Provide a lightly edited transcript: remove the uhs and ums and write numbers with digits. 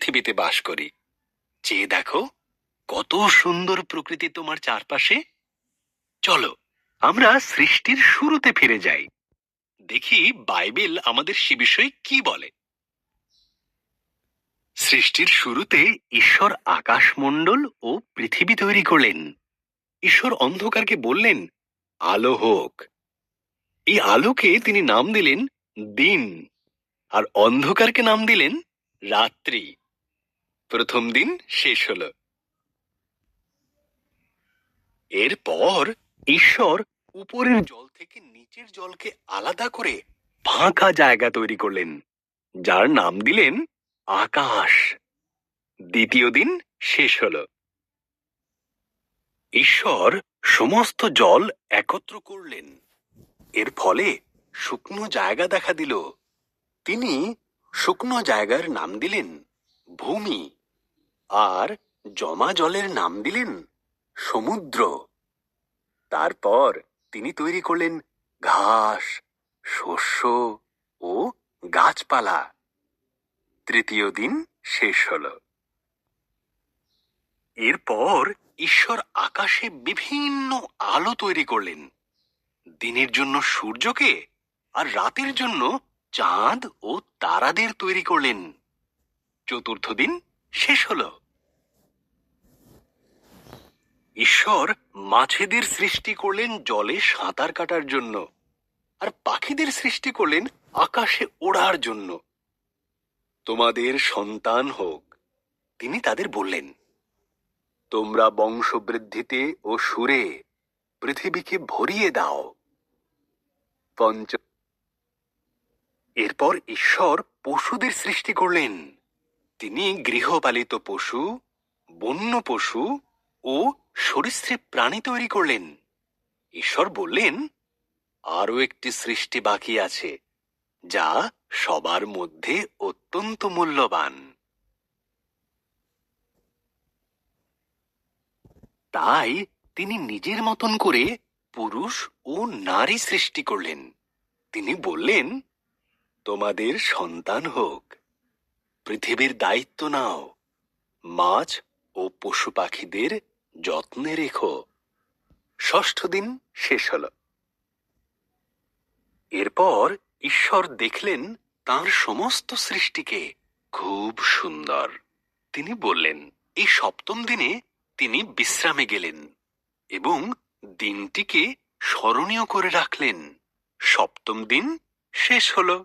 পৃথিবীতে বাস করি। চেয়ে দেখো, কত সুন্দর প্রকৃতি তোমার চারপাশে। চলো আমরা সৃষ্টির শুরুতে ফিরে যাই, দেখি বাইবেল আমাদের সে বিষয়ে কি বলে। সৃষ্টির শুরুতে ঈশ্বর আকাশমণ্ডল ও পৃথিবী তৈরি করলেন। ঈশ্বর অন্ধকারকে বললেন, আলো হোক। এই আলোকে তিনি নাম দিলেন দিন, আর অন্ধকারকে নাম দিলেন রাত্রি। প্রথম দিন শেষ হলো। এরপর ঈশ্বর উপরের জল থেকে নিচের জলকে আলাদা করে ফাঁকা জায়গা তৈরি করলেন, যার নাম দিলেন আকাশ। দ্বিতীয় দিন শেষ হলো। ঈশ্বর সমস্ত জল একত্র করলেন। এর ফলে শুকনো জায়গা দেখা দিল। তিনি শুকনো জায়গার নাম দিলেন ভূমি, আর জমা জলের নাম দিলেন সমুদ্র। তারপর তিনি তৈরি করলেন ঘাস, শস্য ও গাছপালা। তৃতীয় দিন শেষ হল। এরপর ঈশ্বর আকাশে বিভিন্ন আলো তৈরি করলেন, দিনের জন্য সূর্যকে আর রাতের জন্য চাঁদ ও তারাদের তৈরি করলেন। চতুর্থ দিন শেষ হল। ঈশ্বর মাছেদের সৃষ্টি করলেন জলে সাঁতার কাটার জন্য, আর পাখিদের সৃষ্টি করলেন আকাশে ওড়ার জন্য। তোমাদের সন্তান হোক, তিনি তাদের বললেন। তোমরা বংশবৃদ্ধিতে ও সুরে পৃথিবীকে ভরিয়ে দাও। এরপর ঈশ্বর পশুদের সৃষ্টি করলেন। তিনি গৃহপালিত পশু, বন্য পশু ও সরীসৃপ প্রাণী তৈরি করলেন। ঈশ্বর বললেন, আরো একটি সৃষ্টি বাকি আছে, যা সবার মধ্যে অত্যন্ত মূল্যবান। তাই তিনি নিজের মতন করে পুরুষ ও নারী সৃষ্টি করলেন। তিনি বললেন, তোমাদের সন্তান হোক, পৃথিবীর দায়িত্ব নাও, মাছ ও পশু পাখিদের যত্নে রেখো। ষষ্ঠ দিন শেষ হল। এরপর ঈশ্বর দেখলেন তাঁর সমস্ত সৃষ্টিকে খুব সুন্দর। তিনি বললেন, এই সপ্তম দিনে তিনি বিশ্রামে গেলেন এবং দিনটিকে স্মরণীয় করে রাখলেন। সপ্তম দিন শেষ হল।